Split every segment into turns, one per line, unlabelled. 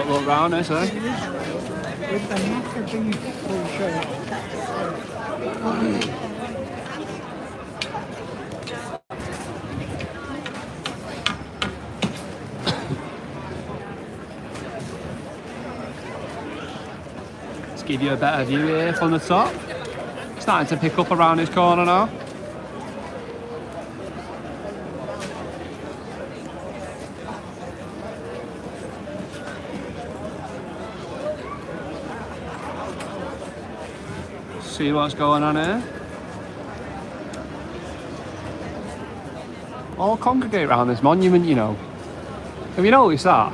quick look round this, eh?
With the Maccabee shirt.
Let's give you a better view here from the top. Starting to pick up around this corner now. See what's going on here. All congregate around this monument, you know. Have you noticed that?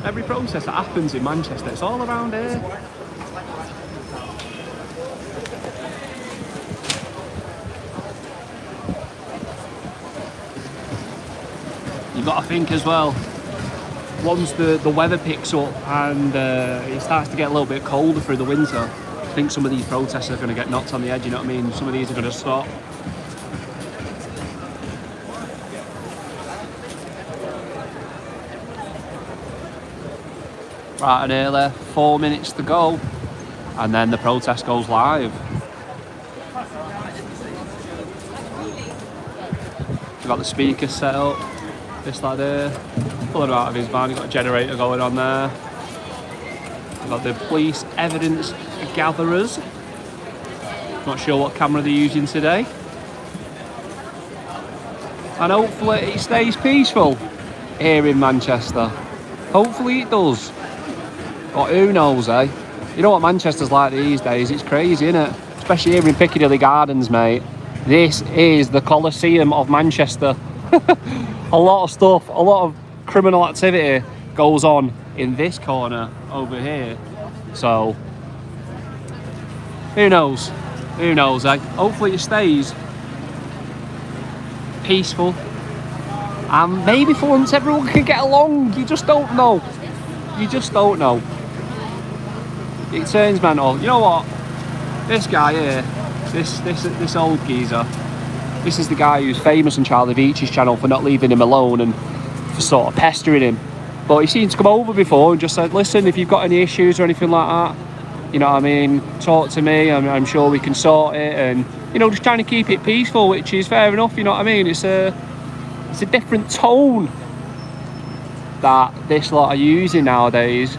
Every process that happens in Manchester, it's all around here. You've got to think as well, once the weather picks up and it starts to get a little bit colder through the winter, I think some of these protests are going to get knocked on the head, you know what I mean? Some of these are going to stop. Right, and nearly 4 minutes to go, and then the protest goes live. We've got the speakers set up, this lad here, pulling out of his van, he's got a generator going on there. We've got the police evidence gatherers. Not sure what camera they're using today. And hopefully it stays peaceful here in Manchester. Hopefully it does. But who knows, eh? You know what Manchester's like these days? It's crazy, isn't it? Especially here in Piccadilly Gardens, mate. This is the Colosseum of Manchester. A lot of stuff, a lot of criminal activity goes on in this corner over here. So, who knows? Who knows, eh? Hopefully it stays peaceful. And maybe for once everyone can get along. You just don't know. You just don't know. It turns mental. You know what? This guy here, this old geezer, this is the guy who's famous on Charlie Beach's channel for not leaving him alone and for sort of pestering him. But he seemed to come over before and just said, listen, if you've got any issues or anything like that, you know what I mean, talk to me, I'm sure we can sort it. And, you know, just trying to keep it peaceful, which is fair enough, you know what I mean? It's a different tone that this lot are using nowadays.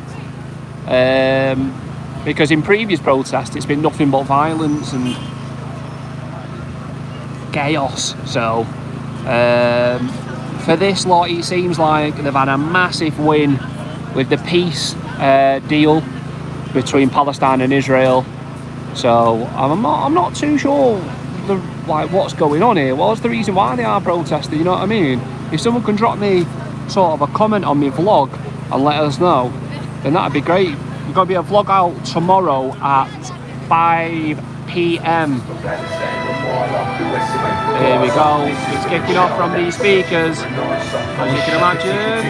Because in previous protests, it's been nothing but violence and chaos. So, for this lot, it seems like they've had a massive win with the peace deal between Palestine and Israel. So I'm not too sure what's going on here. What's the reason why they are protesting? You know what I mean? If someone can drop me sort of a comment on my vlog and let us know, then that'd be great. We've got to be a vlog out tomorrow at 5 p.m. Here we go. It's kicking off from these speakers, as you can imagine.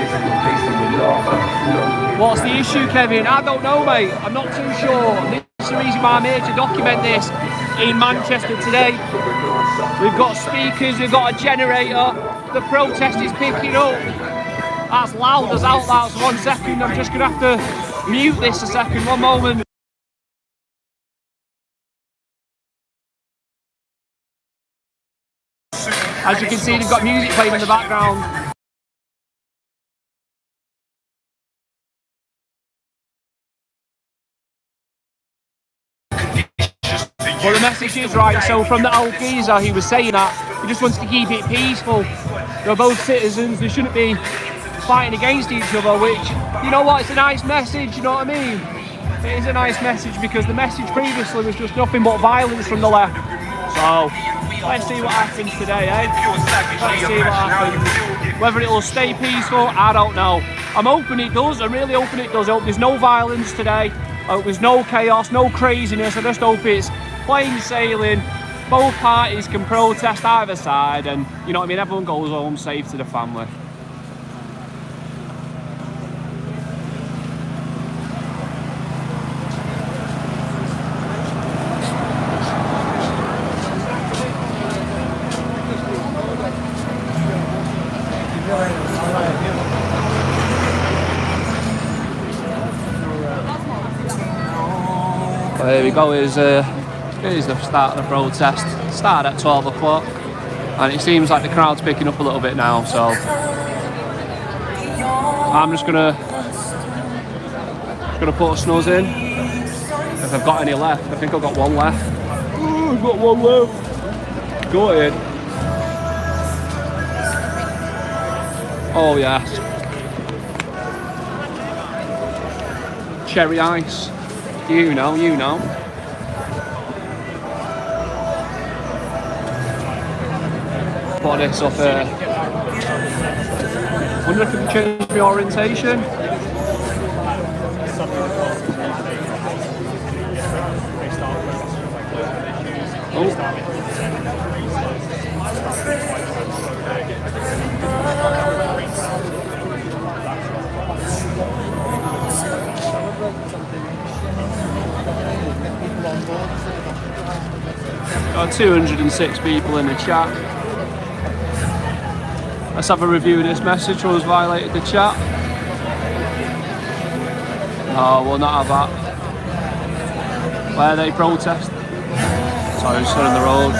What's the issue, Kevin? I don't know, mate. I'm not too sure. This is the reason why I'm here to document this in Manchester today. We've got speakers, we've got a generator. The protest is picking up. That's loud as out, that's 1 second. I'm just going to have to mute this a second, one moment. As you can see, they've got music playing in the background. Well, the message is right. So from the old geezer, he was saying that he just wants to keep it peaceful. They're both citizens, they shouldn't be fighting against each other, which, you know what, it's a nice message, you know what I mean? It is a nice message because the message previously was just nothing but violence from the left. So, let's see what happens today, eh? Let's see what happens. Whether it will stay peaceful, I don't know. I'm hoping it does, I'm really hoping it does. I hope there's no violence today. I hope there's no chaos, no craziness. I just hope it's plain sailing. Both parties can protest either side and, you know what I mean, everyone goes home safe to the family. There we go, here's the start of the protest. Started at 12 o'clock and it seems like the crowd's picking up a little bit now, so I'm just gonna put a snuzz in. If I've got any left, I think I've got one left. Ooh, I've got one left. Go ahead. Oh yes. Cherry ice. You know. Put this up here. Wonder if I can change my orientation. Oh. Got 206 people in the chat. Let's have a review of this message. Who's violated the chat? No, we'll not have that. Where they protest? Sorry, stood on the road.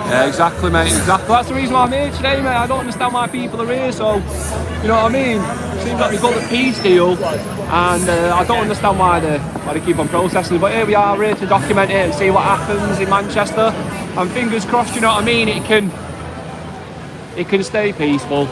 Yeah, exactly, mate. Exactly. That's the reason why I'm here today, mate. I don't understand why people are here. So, you know what I mean? Seems like they've got the peace deal, and I don't understand why they keep on protesting. But here we are, here to document it and see what happens in Manchester. And fingers crossed, you know what I mean? It can stay peaceful.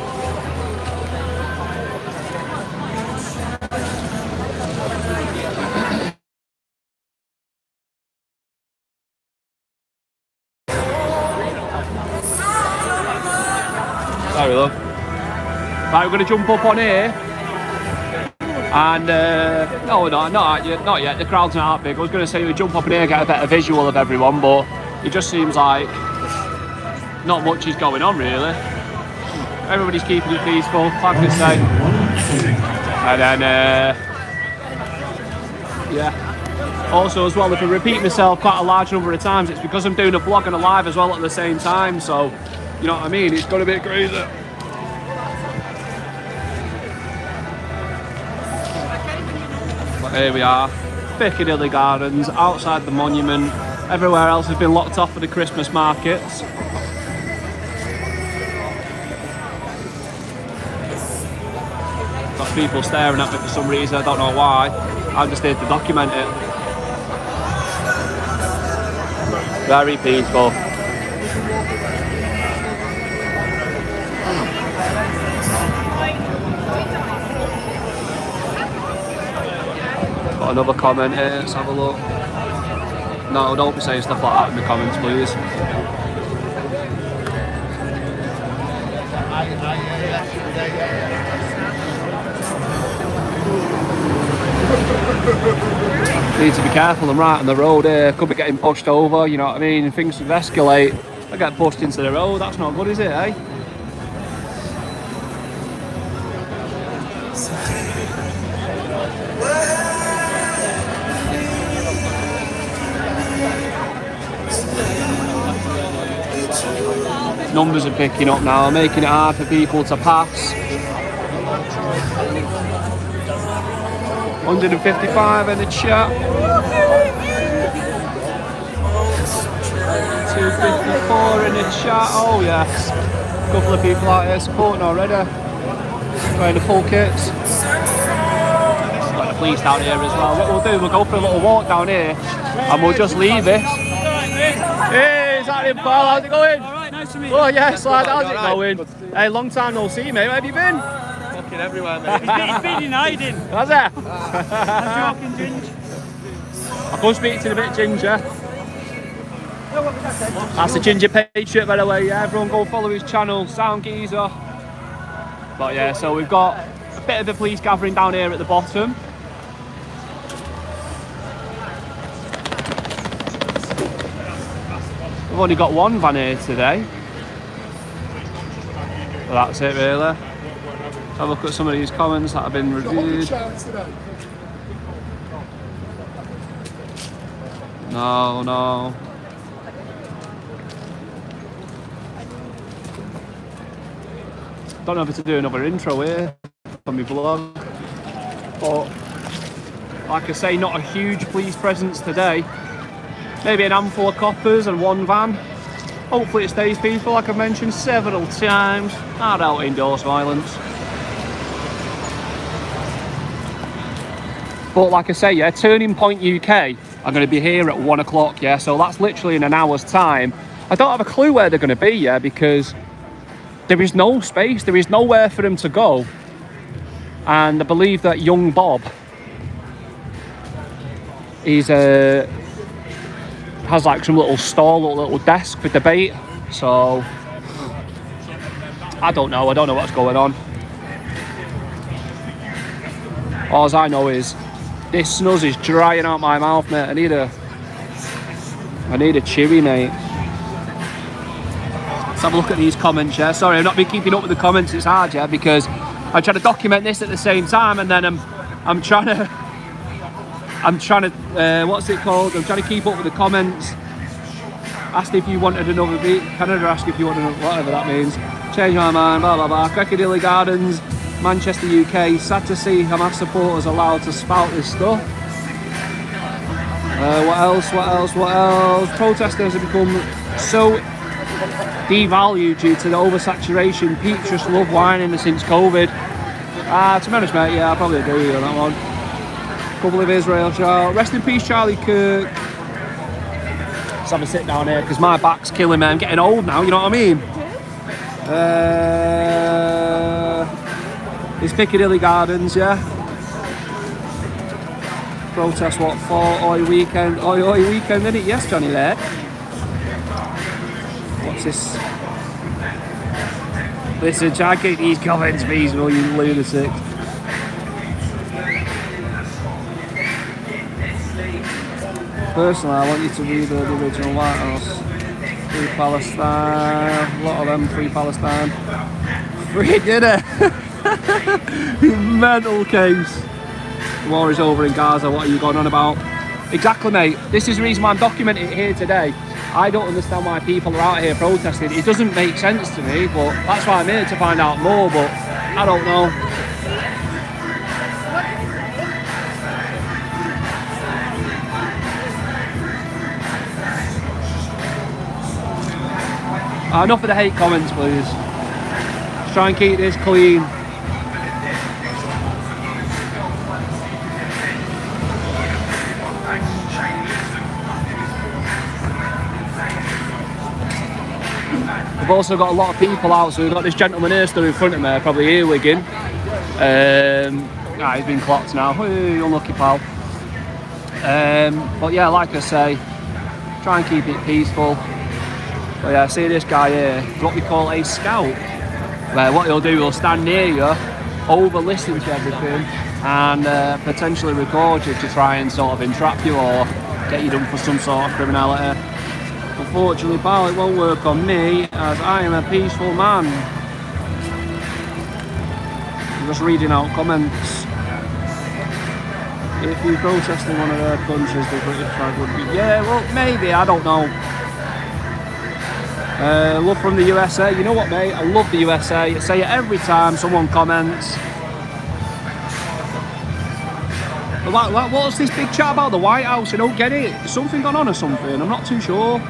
Sorry, love. Right, we're going to jump up on here. And, no, not yet. The crowd's not that big. I was going to say we jump up in here and get a better visual of everyone, but it just seems like not much is going on, really. Everybody's keeping it peaceful, like I say. And then, yeah. Also, as well, if I repeat myself quite a large number of times, it's because I'm doing a vlog and a live as well at the same time. So, you know what I mean? It's got a bit crazy. But here we are, Piccadilly Gardens, outside the monument. Everywhere else has been locked off for the Christmas markets. Got people staring at me for some reason, I don't know why. I'm just here to document it. Very peaceful. Got another comment here, let's have a look. No, don't be saying stuff like that in the comments, please. Need to be careful, I'm right on the road here, could be getting pushed over, you know what I mean, things could escalate. I get pushed into the road, that's not good, is it, eh? Numbers are picking up now, making it hard for people to pass. 155 in the chat. 254 in the chat. Oh yes, a couple of people out here supporting already. Wearing the full kits. Got the police down here as well. What we'll do, we'll go for a little walk down here and we'll just leave it. Hey, is that him, Paul? How's it going?
Alright, nice to meet you.
Oh yes, lad, how's it going? Hey, long time no see, mate. Where have you been?
Fucking everywhere, mate. He's been in hiding.
Has it?
I'm joking, Ginge.
I'll go speak to the bit Ginger. That's the Ginger Patriot, by the way. Yeah, everyone go follow his channel, Sound Geezer. But yeah, so we've got a bit of a police gathering down here at the bottom. We've only got one van here today. Well, that's it really. Have a look at some of these comments that have been reviewed. No. Don't know if to do another intro here on my vlog, but Like I say, not a huge police presence today. Maybe an handful of coppers and one van. Hopefully it stays peaceful, like I've mentioned several times. I don't endorse violence. But like I say, yeah, Turning Point UK are going to be here at 1 o'clock, yeah, so that's literally in an hour's time. I don't have a clue where they're going to be, yeah, because there is no space, there is nowhere for them to go. And I believe that young Bob is has like some little stall, little desk for debate. So I don't know what's going on. All I know is this snuzz is drying out my mouth, mate. I need a chewy, mate. Let's have a look at these comments, yeah. Sorry, I've not been keeping up with the comments. It's hard, yeah, because I'm trying to document this at the same time, and then I'm trying to what's it called? I'm trying to keep up with the comments. Asked if you wanted another beat. Canada asked if you wanted another, whatever that means. Change my mind, blah blah blah. Crocodile Gardens, Manchester, UK. Sad to see Hamas supporters allowed to spout this stuff. What else? Protesters have become so devalued due to the oversaturation. People just love whining since COVID. To be honest, mate, yeah, I probably agree with you on that one. Couple of Israel shout. Rest in peace, Charlie Kirk. Let's have a sit down here because my back's killing me. I'm getting old now, you know what I mean? It's Piccadilly Gardens, yeah. Protest what for? Oi weekend, isn't it? Yes, Johnny there. What's this? Listen, try and keep these comments peaceful, you lunatics. Personally, I want you to read the original White House. Free Palestine. A lot of them free Palestine. Free dinner. Mental case. The war is over in Gaza. What are you going on about? Exactly, mate. This is the reason why I'm documenting it here today. I don't understand why people are out here protesting. It doesn't make sense to me, but that's why I'm here to find out more, but I don't know. Enough of the hate comments, please. Let's try and keep this clean. We've also got a lot of people out, so we've got this gentleman here stood in front of me, probably earwigging. He's been clocked now. Hey, unlucky pal. But yeah, like I say, try and keep it peaceful. But yeah, see this guy here, what we call a scout, where what he'll do, he'll stand near you, over-listen to everything, and potentially record you to try and sort of entrap you or get you done for some sort of criminality. Unfortunately, pal, it won't work on me, as I am a peaceful man. I'm just reading out comments. If you protest in one of their countries, the British flag would be... Yeah, well, maybe, I don't know. Love from the USA. You know what, mate? I love the USA. I say it every time someone comments. What's this big chat about the White House? I don't get it. Is something gone on or something? I'm not too sure.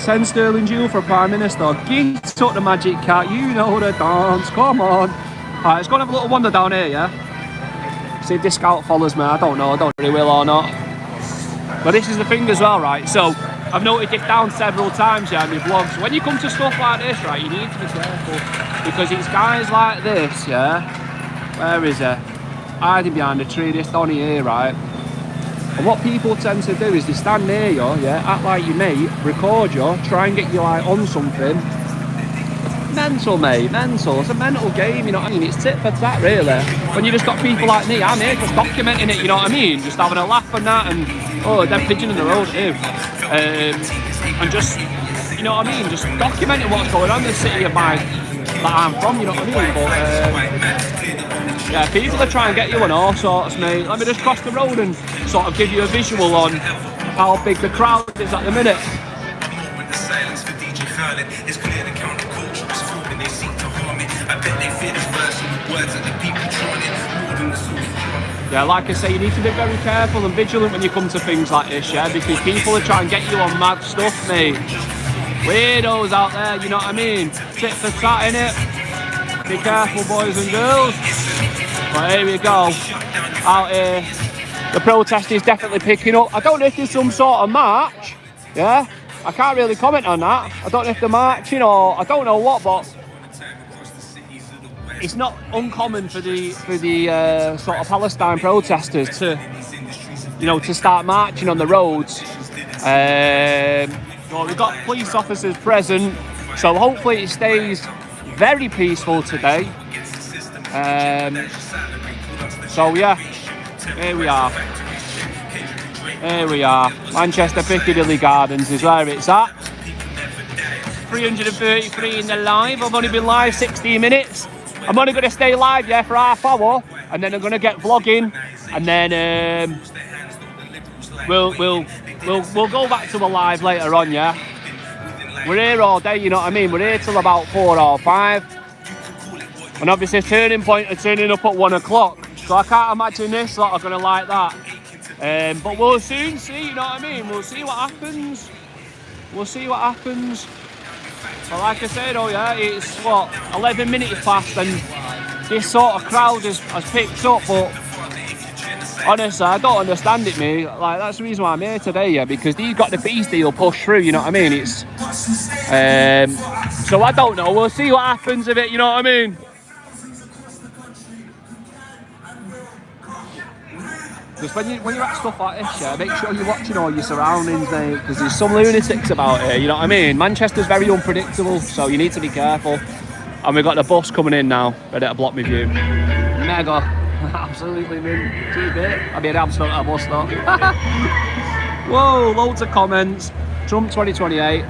10 sterling due for Prime Minister. Get up the magic cat. You know the dance. Come on. Alright, let's go and have a little wander down here, yeah? See if this scout follows me. I don't know. I don't know if he will or not. But this is the thing as well, right? So, I've noted this down several times, yeah, in my vlogs. When you come to stuff like this, right, you need to be careful. Because it's guys like this, yeah? Where is he? Hiding behind a tree, this Donny here, right? And what people tend to do is they stand near you, yeah, act like your mate, record you, try and get you like on something. Mental, mate, mental. It's a mental game, you know what I mean? It's tit for tat, really. When you just got people like me, I'm here just documenting it, you know what I mean? Just having a laugh and that, and oh, dead pigeon in the road, ew. And just, you know what I mean? Just documenting what's going on in the city of mine that I'm from, you know what I mean? But yeah, people are trying to get you on all sorts, mate. Let me just cross the road and sort of give you a visual on how big the crowd is at the minute. yeah, like I say, you need to be very careful and vigilant when you come to things like this, yeah, because people are trying to get you on mad stuff, mate. Weirdos out there, you know what I mean? Tit for tat, innit? Be careful, boys and girls. But here we go. Out here, the protest is definitely picking up. I don't know if there's some sort of march, yeah? I can't really comment on that. I don't know if they're marching or I don't know what, but it's not uncommon for the sort of Palestine protesters to, you know, to start marching on the roads. Well, we've got police officers present, so hopefully it stays very peaceful today. So yeah, here we are. Here we are. Manchester Piccadilly Gardens is where it's at. 333 in the live. I've only been live 16 minutes. I'm only going to stay live, yeah, for half hour, and then I'm going to get vlogging, and then we'll go back to a live later on, yeah. We're here all day, you know what I mean? We're here till about 4 or 5, and obviously Turning Point are turning up at 1 o'clock, so I can't imagine this lot are going to like that. But we'll soon see, you know what I mean? We'll see what happens. We'll see what happens. But like I said, oh yeah, it's what, 11 minutes past, and this sort of crowd has picked up, but honestly, I don't understand it, mate. Like, that's the reason why I'm here today, yeah, because they've got the peace deal pushed through, you know what I mean? It's so I don't know, we'll see what happens of it, you know what I mean? Just when you're at stuff like this, yeah, make sure you're watching all your surroundings, mate, because there's some lunatics about here, you know what I mean? Manchester's very unpredictable, so you need to be careful. And we've got the bus coming in now, ready to block my view. Mega, absolutely mint, T-bit. I mean, I'm still at a bus stop. Whoa, loads of comments. Trump 2028.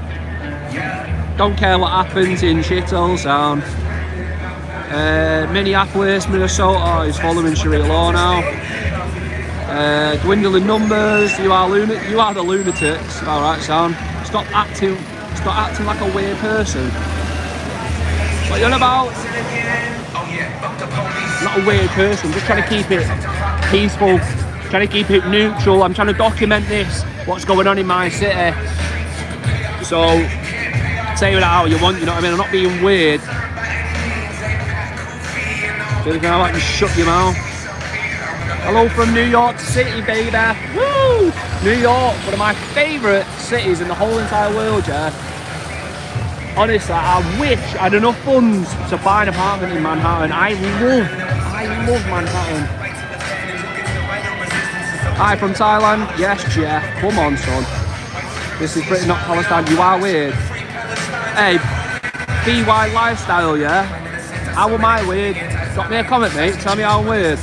Don't care what happens in shithole sound. Minneapolis, Minnesota is following Sharia law now. Dwindling numbers, you are the lunatics. Alright, sound. Stop acting like a weird person. What are you on about? Not a weird person, just trying to keep it peaceful, trying to keep it neutral. I'm trying to document this, what's going on in my city. So, say it how you want, you know what I mean? I'm not being weird. So you can like just shut your mouth. Hello from New York City, baby. Woo! New York, one of my favourite cities in the whole entire world, yeah. Honestly, I wish I had enough funds to buy an apartment in Manhattan. I love Manhattan. Hi from Thailand. Yes, Jeff. Come on, son. This is Britain, not Palestine. You are weird. Hey, BY lifestyle, yeah? How am I weird? Drop me a comment, mate. Tell me how I'm weird.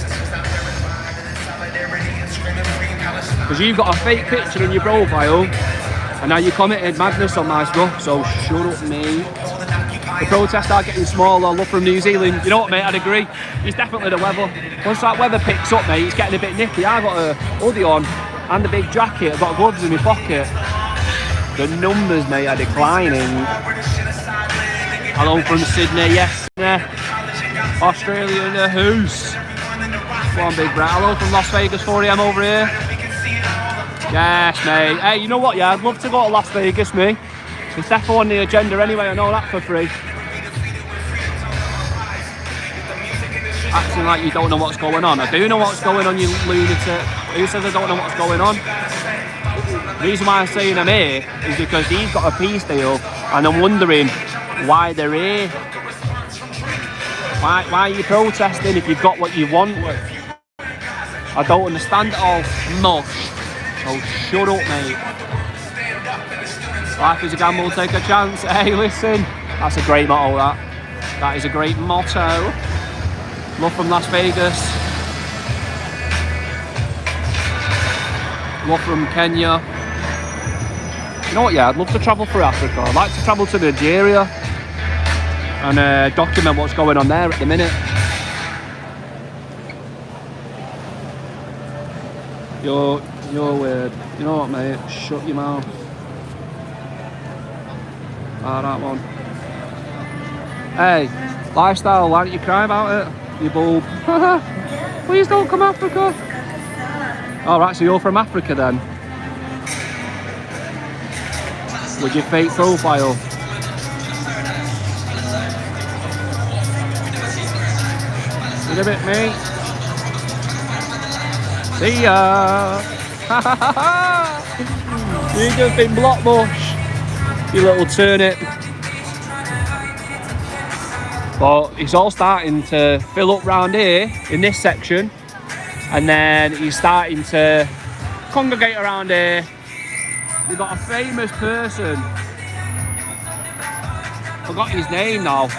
Because you've got a fake picture in your profile, and now you committed madness on my stuff, so shut up, mate. The protests are getting smaller. Love from New Zealand. You know what, mate? I'd agree. It's definitely the weather. Once that weather picks up, mate, it's getting a bit nippy. I've got a hoodie on and a big jacket. I've got gloves in my pocket. The numbers, mate, are declining. Hello from Sydney. Yes, Sydney. Australia in the house. Come on, big brat. Hello from Las Vegas, 4 AM over here. Yes, mate. Hey, you know what, yeah? I'd love to go to Las Vegas, mate. It's definitely on the agenda anyway, I know that for free. Acting like you don't know what's going on. I do know what's going on, you lunatic. Who says I don't know what's going on? The reason why I'm saying I'm here is because he's got a peace deal, and I'm wondering why they're here. Why are you protesting if you've got what you want? I don't understand it all. Mush. So shut up, mate. Life is a gamble, take a chance. Hey, listen. That's a great motto, that. That is a great motto. Love from Las Vegas. Love from Kenya. You know what, yeah, I'd love to travel through Africa. I'd like to travel to Nigeria and document what's going on there at the minute. You're weird. You know what, mate? Shut your mouth. Ah, that one. Hey, lifestyle, why don't you cry about it? You bulb. Please don't come Africa. All right, so you're from Africa then? With your fake profile? In a bit, mate. See ya. You just been block mush, you little turnip. But it's all starting to fill up round here in this section, and then he's starting to congregate around here. We've got a famous person. Forgot his name now.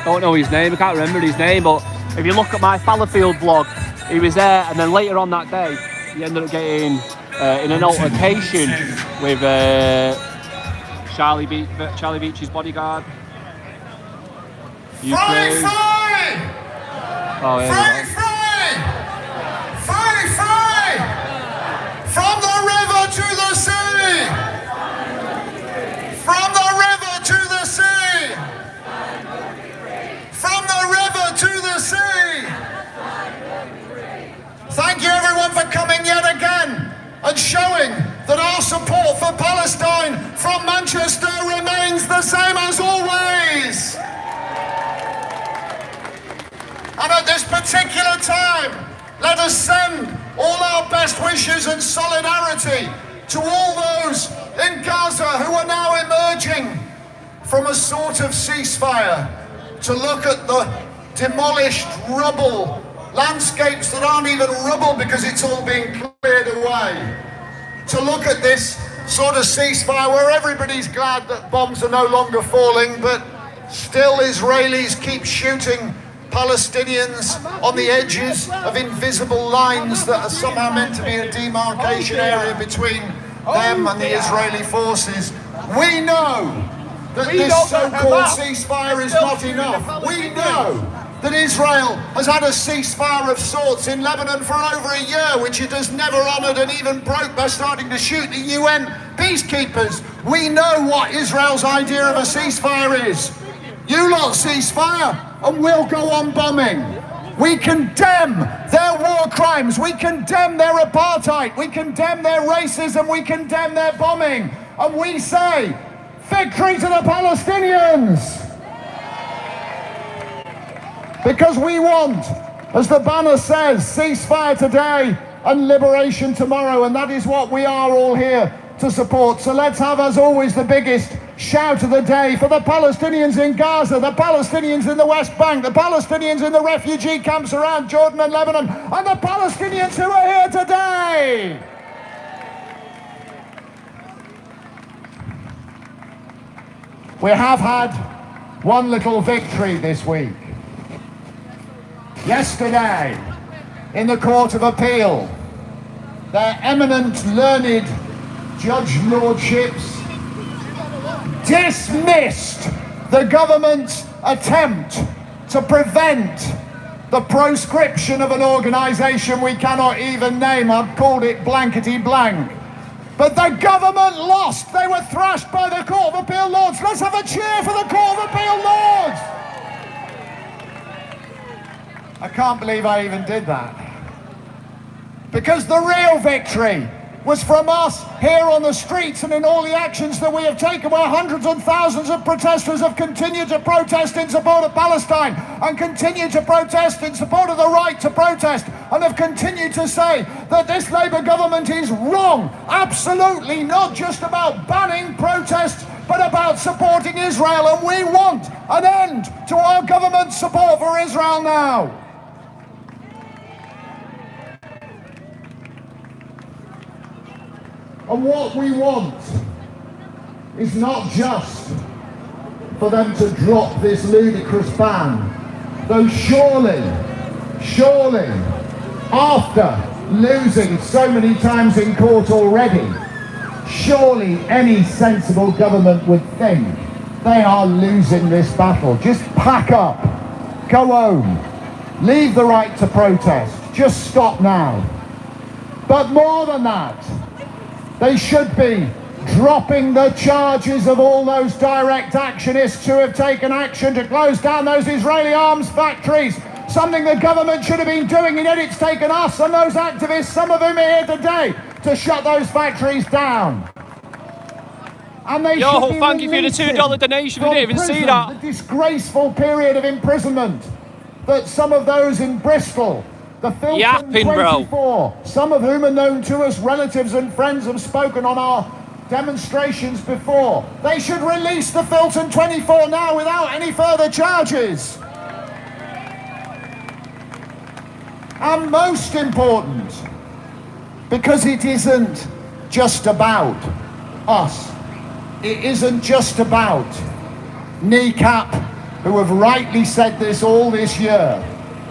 Don't know his name, I can't remember his name, but if you look at my Fallowfield vlog, he was there, and then later on that day, he ended up getting in an altercation with Charlie Beach's bodyguard. Ukraine. Oh, yeah.
Free! From the river to the sea! From the river to the sea! From the river to the sea! Thank you everyone for coming yet again and showing that our support for Palestine from Manchester remains the same as always. And at this particular time, let us send all our best wishes and solidarity to all those in Gaza who are now emerging from a sort of ceasefire to look at the demolished rubble, landscapes that aren't even rubble because it's all being cleared away. To look at this sort of ceasefire where everybody's glad that bombs are no longer falling, but still Israelis keep shooting Palestinians on the edges of invisible lines that are somehow meant to be a demarcation area between them and the Israeli forces. We know that this so-called ceasefire is not enough. We know that Israel has had a ceasefire of sorts in Lebanon for over a year, which it has never honoured and even broke by starting to shoot the UN peacekeepers. We know what Israel's idea of a ceasefire is. You lot ceasefire and we'll go on bombing. We condemn their war crimes, we condemn their apartheid, we condemn their racism, we condemn their bombing, and we say, victory to the Palestinians! Because we want, as the banner says, ceasefire today and liberation tomorrow, and that is what we are all here to support. So let's have, as always, the biggest shout of the day for the Palestinians in Gaza, the Palestinians in the West Bank, the Palestinians in the refugee camps around Jordan and Lebanon, and the Palestinians who are here today. We have had one little victory this week. Yesterday, in the Court of Appeal, their eminent learned judge lordships dismissed the government's attempt to prevent the proscription of an organisation we cannot even name. I've called it blankety blank. But the government lost. They were thrashed by the Court of Appeal Lords. Let's have a cheer for the Court of Appeal Lords. I can't believe I even did that. Because the real victory was from us here on the streets and in all the actions that we have taken, where hundreds and thousands of protesters have continued to protest in support of Palestine and continue to protest in support of the right to protest, and have continued to say that this Labour government is wrong, absolutely not just about banning protests, but about supporting Israel. And we want an end to our government's support for Israel now. And what we want is not just for them to drop this ludicrous ban, though surely, after losing so many times in court already, surely any sensible government would think they are losing this battle. Just pack up, go home, leave the right to protest, just stop now. But more than that, they should be dropping the charges of all those direct actionists who have taken action to close down those Israeli arms factories, something the government should have been doing, and yet it's taken us and those activists, some of whom are here today, to shut those factories down. And they
Yo,
should be
thank you for the $2 donation. We didn't even see that.
The disgraceful period of imprisonment that some of those in Bristol, the Filton
Yapping,
24,
bro.
some of whom are known to us, relatives and friends, have spoken on our demonstrations before. They should release the Filton 24 now without any further charges. And most important, because it isn't just about us. It isn't just about Kneecap, who have rightly said this all this year.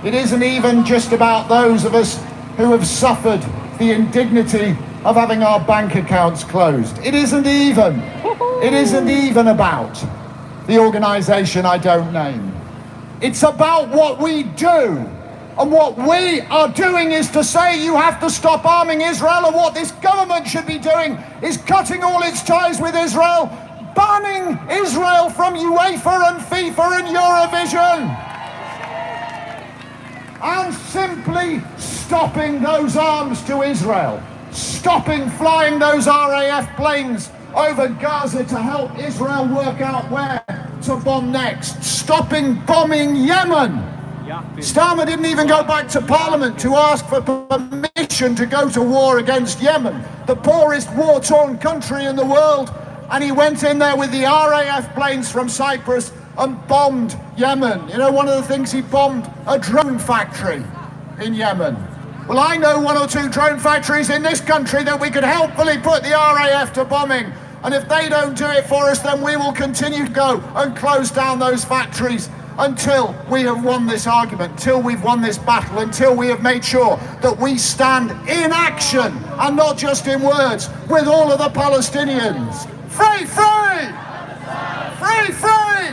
It isn't even just about those of us who have suffered the indignity of having our bank accounts closed. It isn't even about the organisation I don't name. It's about what we do. And what we are doing is to say you have to stop arming Israel, and what this government should be doing is cutting all its ties with Israel, banning Israel from UEFA and FIFA and Eurovision, and simply stopping those arms to Israel, stopping flying those RAF planes over Gaza to help Israel work out where to bomb next, stopping bombing Yemen. Starmer didn't even go back to Parliament to ask for permission to go to war against Yemen, the poorest war-torn country in the world, and he went in there with the RAF planes from Cyprus and bombed Yemen. You know, one of the things he bombed, a drone factory in Yemen. Well, I know one or two drone factories in this country that we could helpfully put the RAF to bombing, and if they don't do it for us, then we will continue to go and close down those factories until we have won this argument, until we've won this battle, until we have made sure that we stand in action and not just in words with all of the Palestinians. Free, free! Free, free!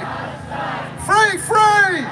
Free, free!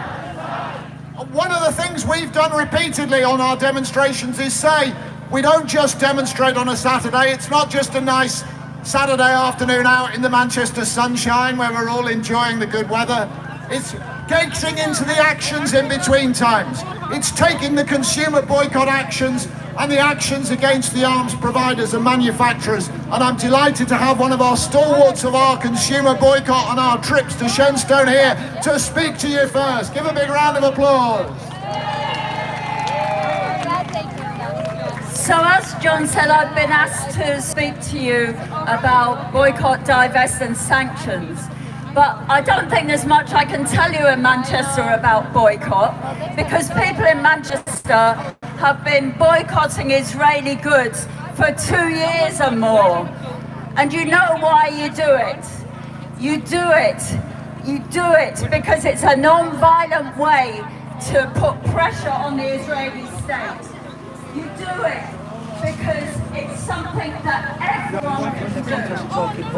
One of the things we've done repeatedly on our demonstrations is say, we don't just demonstrate on a Saturday. It's not just a nice Saturday afternoon out in the Manchester sunshine where we're all enjoying the good weather. It's getting into the actions in between times. It's taking the consumer boycott actions and the actions against the arms providers and manufacturers. And I'm delighted to have one of our stalwarts of our consumer boycott on our trips to Shenstone here to speak to you first. Give a big round of applause.
So as John said, I've been asked to speak to you about boycott, divest and sanctions. But I don't think there's much I can tell you in Manchester about boycott, because people in Manchester have been boycotting Israeli goods for 2 years or more. And you know why you do it. You do it because it's a non-violent way to put pressure on the Israeli state. You do it because it's something that everyone can do.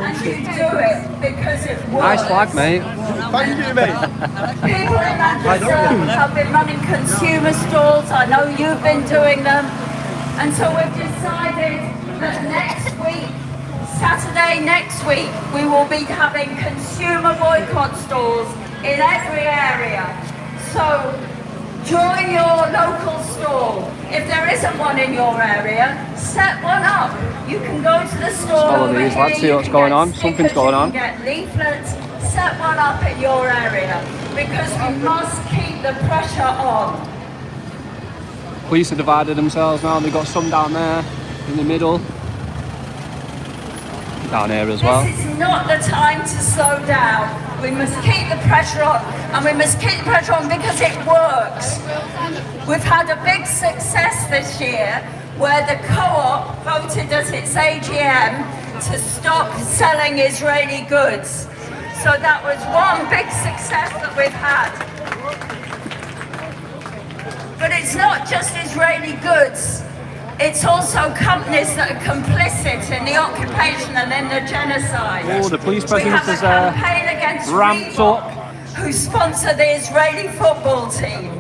And you do it because it works.
Nice flag, mate.
Thank you, mate.
People in Manchester have been running consumer stalls. I know you've been doing them. And so we've decided that next week, Saturday next week, we will be having consumer boycott stores in every area. So join your local store. If there isn't one in your area, set one up. You can go to the store
Follow these lads, see what's going on. Something's going on.
You can get leaflets, set one up in your area, because we must keep the pressure on.
Police have divided themselves now, and they've got some down there in the middle. Down here as well.
This is not the time to slow down. We must keep the pressure on, and we must keep the pressure on because it works. We've had a big success this year where the co-op voted at its AGM to stop selling Israeli goods. So that was one big success that we've had. But it's not just Israeli goods. It's also companies that are complicit in the occupation and in the genocide.
Oh, the police presence is ramped
Reebok,
up.
who sponsor the Israeli football team.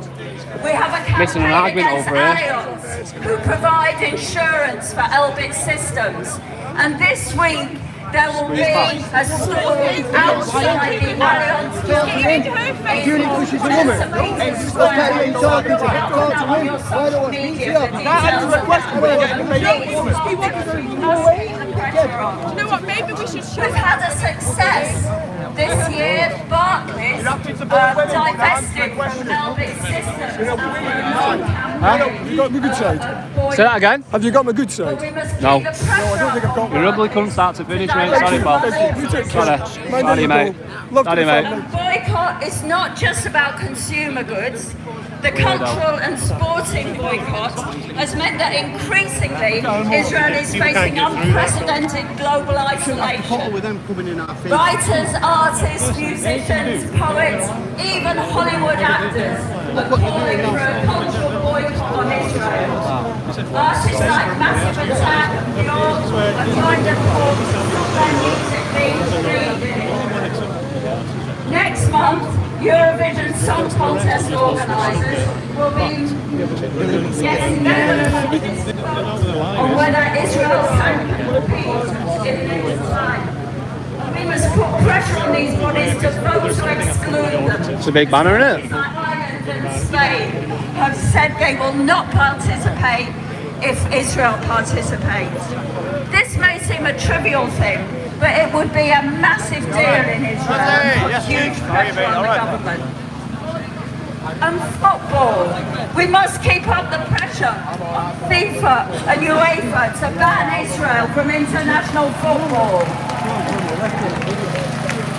We have a
Missing an
campaign
argument
against
over here.
Allianz, who provide insurance for Elbit Systems. And this week, there will be a story outside the Allianz building.
Julie pushes the woman. Okay, you're talking to him. Talk to him. Why don't we speak to you?
You know what? Maybe we should show
We've had a success this year. Barclays divested from Elvis Systems.
Have you got my good side?
Say that again.
Have you got my good side?
No.
I don't think I've got
You're ugly couldn't start to finish, mate. Sorry, pal.
You take care.
Sorry.
Mind
Sorry,
you,
mate.
Love to
Sorry,
the
mate.
family.
Boycott is not just about consumer goods. The cultural and sporting boycott has meant that increasingly Israel is facing unprecedented global isolation.
with them coming in our face.
Writers, artists, musicians, poets, even Hollywood actors are calling for a cultural boycott on Israel. Artists like Massive Attack, New York, are trying to force their music being streamed. Next month, Eurovision Song Contest organisers will be getting evidence on whether Israel's sanctions peace in this time. We must put pressure on these bodies to vote to exclude them.
It's a big banner, isn't it?
Ireland and Spain have said they will not participate if Israel participates. This may seem a trivial thing, but it would be a massive deal in Israel and put huge pressure on the government. And football. We must keep up the pressure on FIFA and UEFA to ban Israel from international football.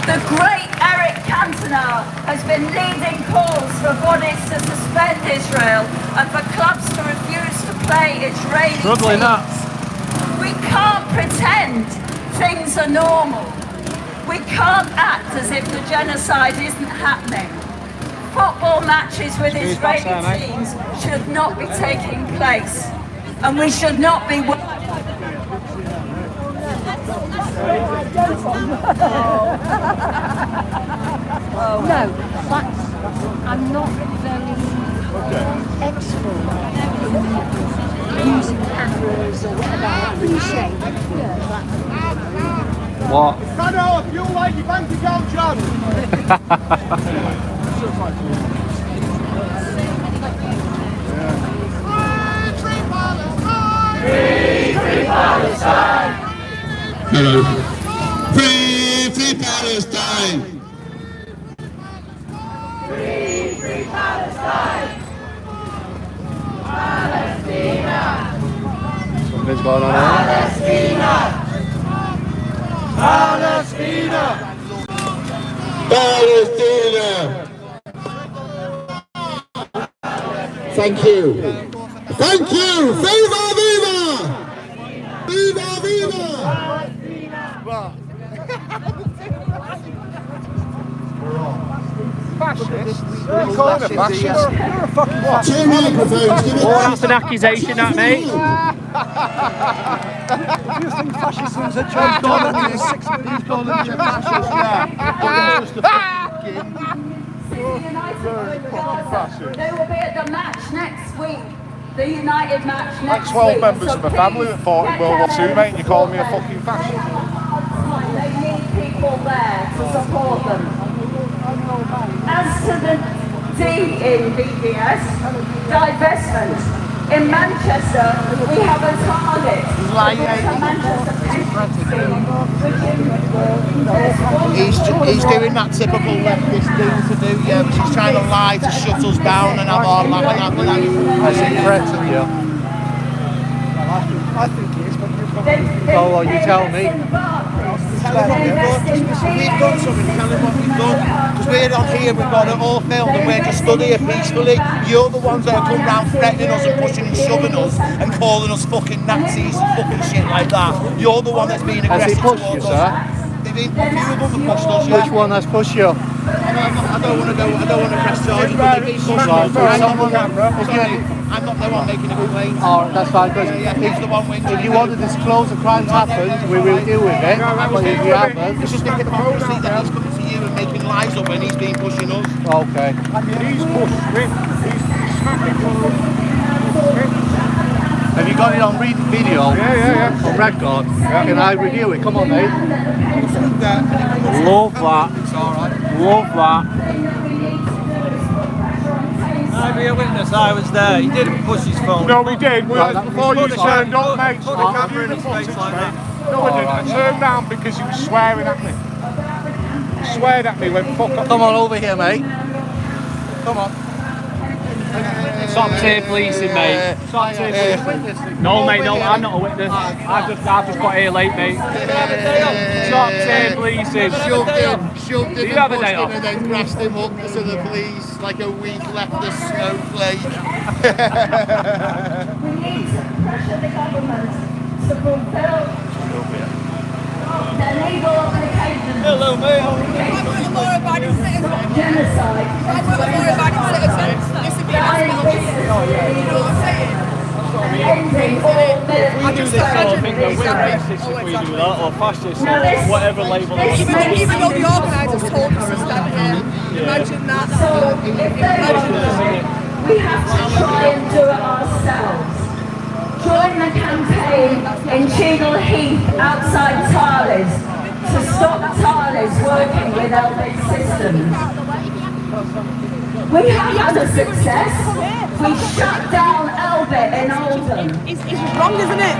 The great Eric Cantona has been leading calls for bodies to suspend Israel and for clubs to refuse to play Israeli
Struggling
teams.
that.
We can't pretend things are normal. We can't act as if the genocide isn't happening. Football matches with Israeli teams should not be taking place, and we should not be.
No, but I'm not very expert in using cameras or whatever. I appreciate that.
What?
Cano, if you like your bank account, John.
Free Palestine! Hello. Free Palestine! Free Palestine! Palestina!
Something's going on here.
Palestina! Palestina! Palestina! Thank you. Thank you! Viva, viva! Viva, viva!
Fascist? You call him a fascist? You're a fucking fascist.
Two microphones, give me
Oh, that's an accusation, that, mate.
You think fascism's a joke? He's 6 million dollars.
They will be at the match next week. The United match next week.
12 members of my family that fought in World War II, mate, and you call me a fucking fascist?
They need people there to support them. As to the D in BBS, divestment. In Manchester, we have a target. Manchester pension scheme,
He's doing that typical leftist thing to do, yeah, which he's trying to lie to shut us down and have all that and that.
Has he threatened you? I think he is, but you probably... Oh, well, you tell me.
We've done something, tell him what we've done. Because we're on here, we've got it all filmed and we're just stood here peacefully. You're the ones that have come round threatening us and pushing and shoving us and calling us fucking Nazis and fucking shit like that. You're the one that's being aggressive towards us.
Has he pushed you, sir?
They've been, a few of them have pushed us, yeah.
Which one has pushed you?
I don't want to press charges, but they've been pushed us. I'm not the one making a complaint.
Oh, that's fine, because
He's the one whinging.
if you want to disclose the crime's happened, we will deal with it. But if you haven't...
It's just the hypocrisy that he's coming to you and making lies up when he's been pushing us.
Okay. Have you
you got it on video?
Yeah.
On record? Can I review it? Come on, mate.
Love that.
It's alright.
Love that.
I'll be a witness, I was there. He didn't push his phone.
No, we did. Before you turned up, mate.
Put the camera in his face like that.
No, I didn't. I turned round because he was swearing at me. He sweared at me when fuck up.
Come on over here, mate. Come on.
Top tier policing, mate. Top tier policing. No, mate, no, I'm not a witness. I've just got here late, mate. Top tier policing.
Shoved him
Do you
and
have a
pushed
day
him
off?
and then grassed him up to the police like a weak leftist snowflake.
We need to pressure the government to fulfill their legal obligations.
Hello, mate.
I want a law-abiding citizen.
Genocide.
I want a law-abiding citizen. This would be an hospital. You know what I'm saying?
Ending all military
We do this sort of thing, though, we're racists if we do that, or fascists, or whatever label it is.
Even though the organisers told us to stand here, imagine that.
So if they want to, we have to try and do it ourselves. Join the campaign in Cheadle Heath outside Tarleys to stop Tarleys working with Elbit systems. We have had a success. We shut down Elbit in Oldham.
It's wrong, isn't it?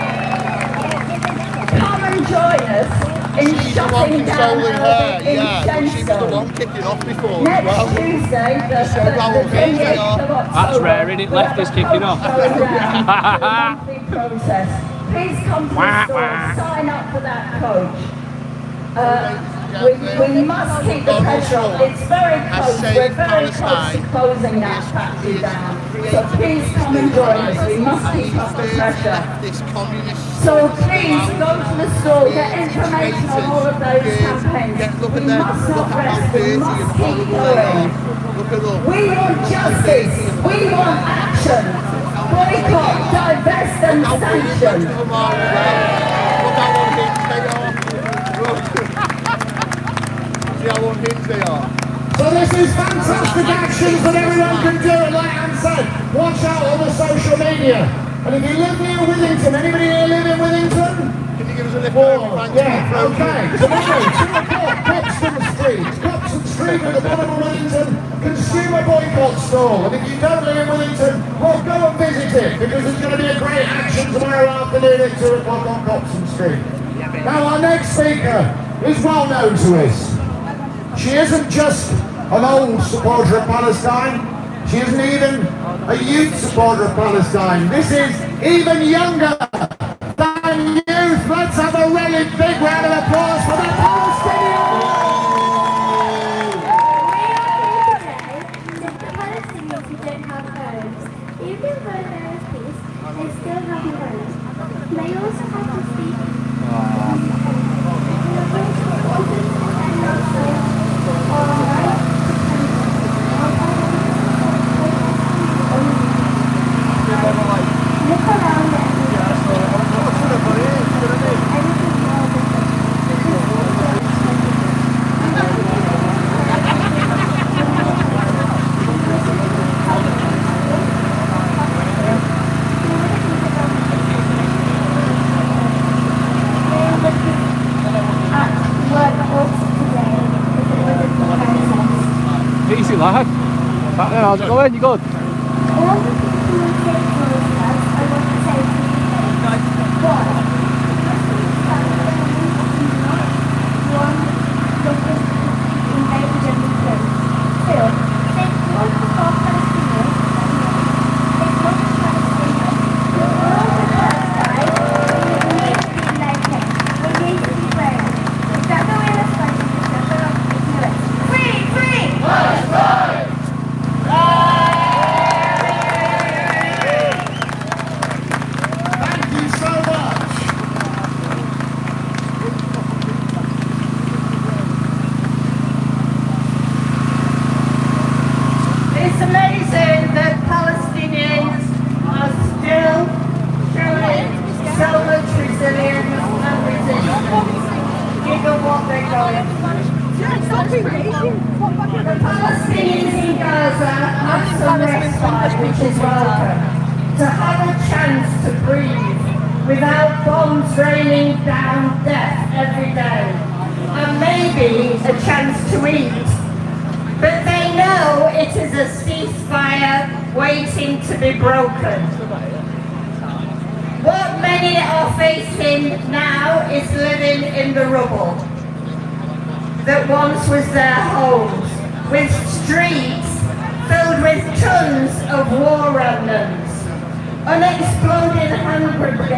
Come and join us in
She's the one
shutting down
controlling her,
Elbit in
yeah. But she was the
Shenstone.
one kicking off before as
Next
well.
Tuesday, the
Raoul
28th
Hayes,
of October.
That's rare, isn't it? Leftists kicking off.
Monthly process. Please come to the store, sign up for that coach. We must keep the pressure on. It's very close. We're very close to closing that factory down. So please come and join us. We must keep up the pressure.
This communist.
So please go to the store, get information on all of those campaigns.
Look
We
at them.
must
Look
not
at how
rest. We
dirty
must
and
keep
horrible they are.
going.
Look at them.
We want justice. We want action. Boycott, divest and sanction.
Look how unhinged they are. See how unhinged they are.
So this is fantastic actions that everyone can do, and like Anne said, watch out on the social media. And if you live near Withington, anybody here live in Withington?
Can you give us a lift over? Thanks,
Yeah, okay. Tomorrow, 2 o'clock, Copston Street. Copston Street at the bottom of Withington, consumer boycott stall. And if you don't live in Withington, well, go and visit it, because there's going to be a great action tomorrow afternoon at 2 o'clock on Copston Street. Now, our next speaker is well known to us. She isn't just an old supporter of Palestine. She isn't even a youth supporter of Palestine. This is even younger than youth. Let's have a really big round of applause for the Palestinians.
The Palestinians who don't have homes. Even though there is peace, they still have no homes. They also have to speak. Look around
Easy, lad. Back there, how's it going? You good?
all the people who take photographs, I want to say to you, one, one, invaded and killed. Two, they want to call Palestinians, they want to Palestinians, all the Palestine, we need to be like him, we need to be brave. Is that the way that's going to be? Free, free! Palestine!
Thank you so much.
It's amazing that Palestinians are still showing so much resilience and resistance, given what they're going through. The Palestinians in Gaza have some respite, which is welcome.
to have a chance to breathe without bombs raining down death every day, and maybe a chance to eat. But they know it is a ceasefire waiting to be broken. What many are facing now is living in the rubble that once was their homes, with streets filled with tons of war remnants, unexploded hand grenades,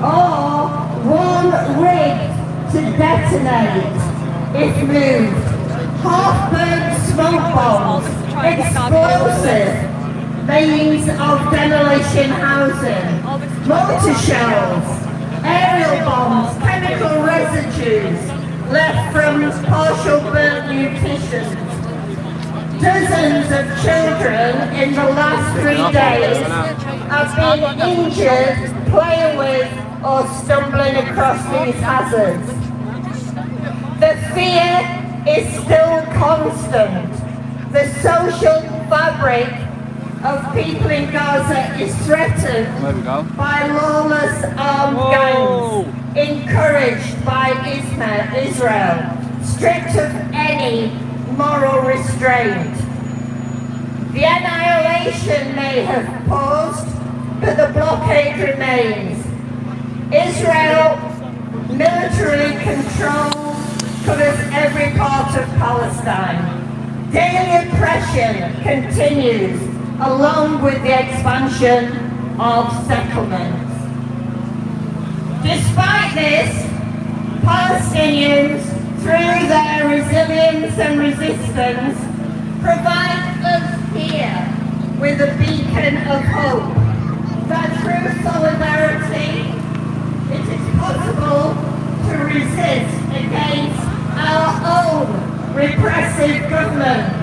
or one rigged to detonate if moved, half-burnt smoke bombs, explosive means of demolition housing, mortar shells, aerial bombs, chemical residues left from partial burnt munitions. Dozens of children in the last 3 days have been injured playing with or stumbling across these hazards. The fear is still constant. The social fabric of people in Gaza is threatened by lawless armed gangs encouraged by Israel, stripped of any moral restraint. The annihilation may have paused, but the blockade remains. Israel militarily covers every part of Palestine. Daily oppression continues, along with the expansion of settlements. Despite this, Palestinians, through their resilience and resistance, provide us here with a beacon of hope that through solidarity it is possible to resist against our own repressive government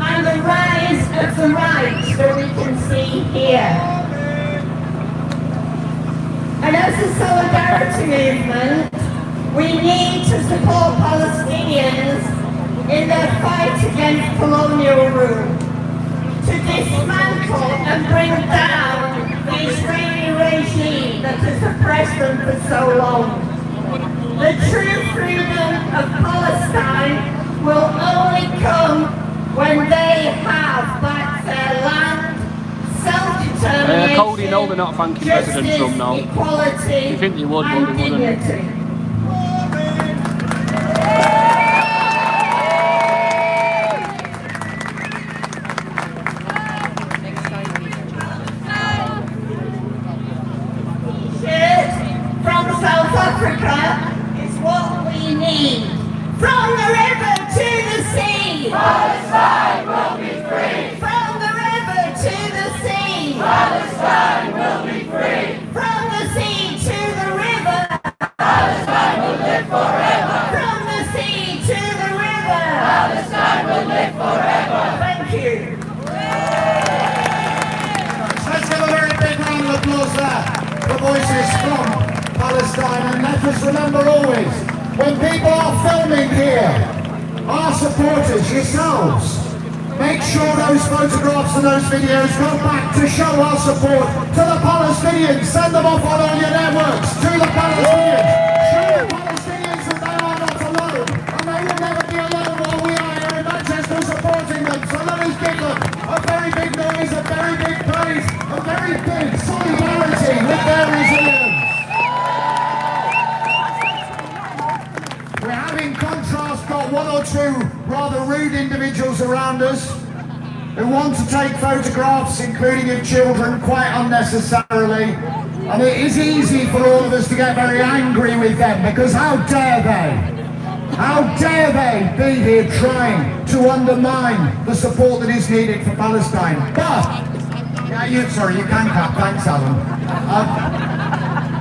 and the rise of the right that we can see here. And as a solidarity movement, we need to support Palestinians in their fight against colonial rule, to dismantle and bring down the Israeli regime that has oppressed them for so long. The true freedom of Palestine will only come when they have back their land, self-determination,
Cody, no, they're not thanking President Trump now.
equality,
You think they would,
and
but they wouldn't.
dignity. From South Africa is what we need. From the river to the sea, Palestine will be free. From the river to the sea, Palestine will be free. From the sea to the river, Palestine will live forever. From the sea to the river, Palestine will live forever. Thank you.
Let's give a very big round of applause there for voices from Palestine, and let us remember always, when people are filming here, our supporters, yourselves, make sure those photographs and those videos go back to show our support to the Palestinians. Send them off on all your networks to the Palestinians. Show the Palestinians that they are not alone, and they will never be alone while we are here in Manchester supporting them. So let us give them a very big noise, a very big praise, a very big solidarity with their resilience. We have in contrast got one or two rather rude individuals around us who want to take photographs, including of children, quite unnecessarily. And it is easy for all of us to get very angry with them, because how dare they? How dare they be here trying to undermine the support that is needed for Palestine? But, you can clap, thanks Alan.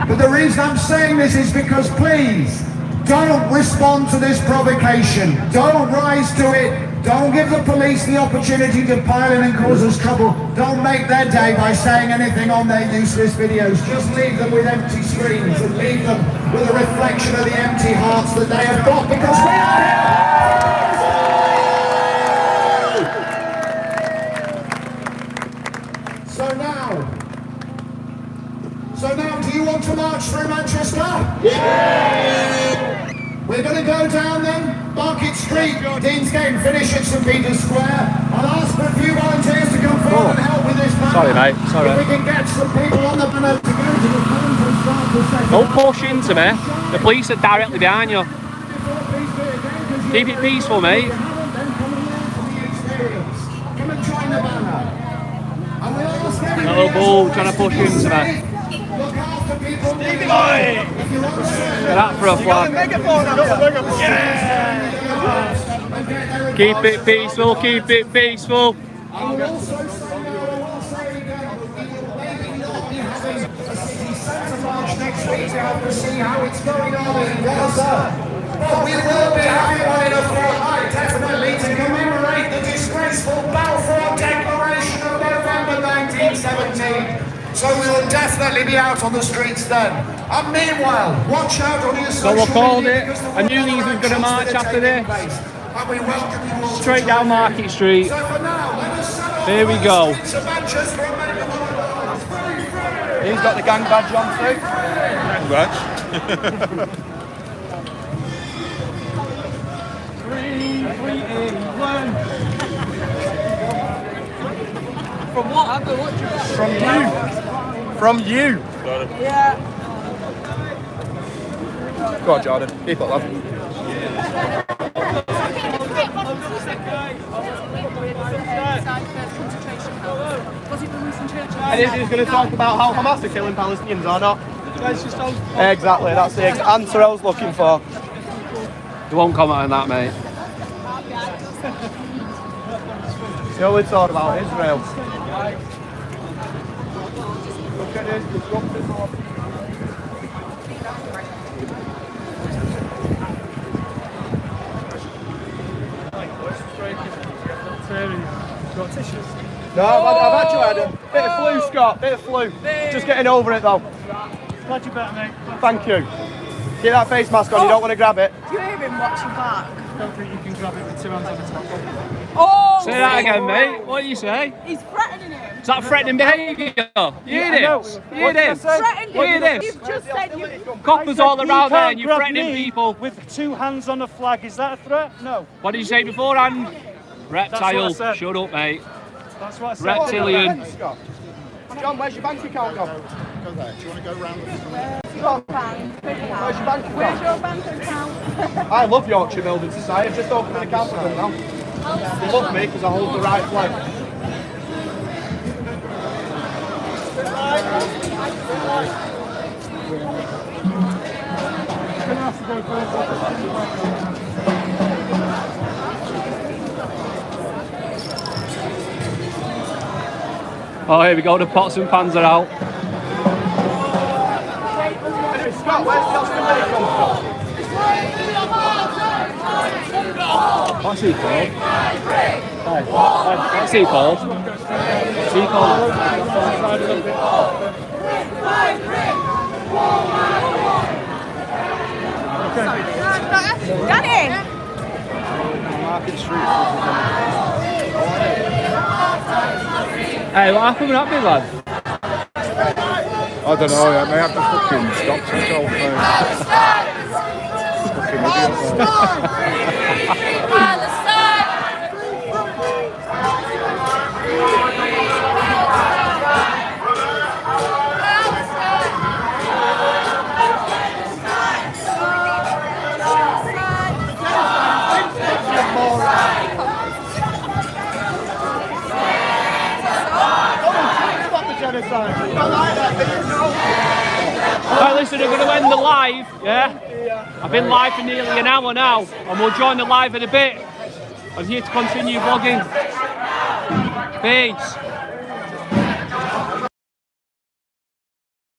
But the reason I'm saying this is because, please, don't respond to this provocation. Don't rise to it. Don't give the police the opportunity to pile in and cause us trouble. Don't make their day by saying anything on their useless videos. Just leave them with empty screens and leave them with a reflection of the empty hearts that they have got, because we are here. So now, do you want to march through Manchester? Yeah! We're going to go down then, Market Street, Deansgate, finish at St Peter's Square. I'll ask for a few volunteers to come forward and help with this banner.
Sorry, mate. Sorry.
If we can get some people on the banner to go to the front and start the session.
Don't push into me. The police are directly behind you. Keep it peaceful, mate.
Come and join the banner. And we'll ask everybody
Little bull trying to push into me.
look after people. If you want to
Get out for a flag. Keep it peaceful, keep it peaceful.
I will also say now, I will say it again, we will maybe not be having a city centre march next week to have to see how it's going on in Gaza. But we will be having one in a fortnight, definitely, to commemorate the disgraceful Balfour Declaration of November 1917. So we will definitely be out on the streets then. And meanwhile, watch out on your
So
social
we called
media
it.
because the
I knew these were going to march after this.
and we welcome you all
Straight down Market Street.
So for now, let us celebrate
Here we go.
the streets of Manchester and make them all ours.
He's got the gang badge on too.
Gang badge.
3, 2, 1. From what?
From you.
Yeah.
Go on, Jordan. Keep it, love. And he's going to talk about how Hamas are killing Palestinians or not. Exactly, that's the answer I was looking for.
You won't comment on that, mate.
They only talk about Israel. Look at this disruptive mob. No, I've actually had a bit of flu, Scott. Bit of flu. Just getting over it though.
Glad you're better, mate.
Thank you. Get that face mask on. You don't want to grab it.
Do you hear him watching back?
I don't think you can grab it with 2 hands on the top.
Oh!
Say that again, mate. What do you say?
He's threatening him.
Is that threatening behaviour? You hear this? You hear this?
Threatened
You hear
him.
this?
You've just said you...
Coppers all around there and you're threatening people.
With 2 hands on a flag, is that a threat? No.
What did you say beforehand? Reptile.
That's what I said.
Shut up, mate.
That's what I said.
Reptilian.
John, where's your bank account gone?
Go there. Do you want to go round?
Where's your bank account?
Where's your bank account?
I love Yorkshire Building Society. I've just opened an account with them now. They love me because I hold the right flag.
Oh, here we go. The pots and pans are out.
Scott, where's the hostility come from?
What's he called? What's he called? What's he called?
Danny!
Market Street.
Hey, what happened with that big lad?
I don't know, I may have to fucking stop myself, mate. Fucking idiot,
Right, listen, we're going to end the live, yeah? I've been live for nearly an hour now, and we'll join the live in a bit. I'm here to continue vlogging. Peace.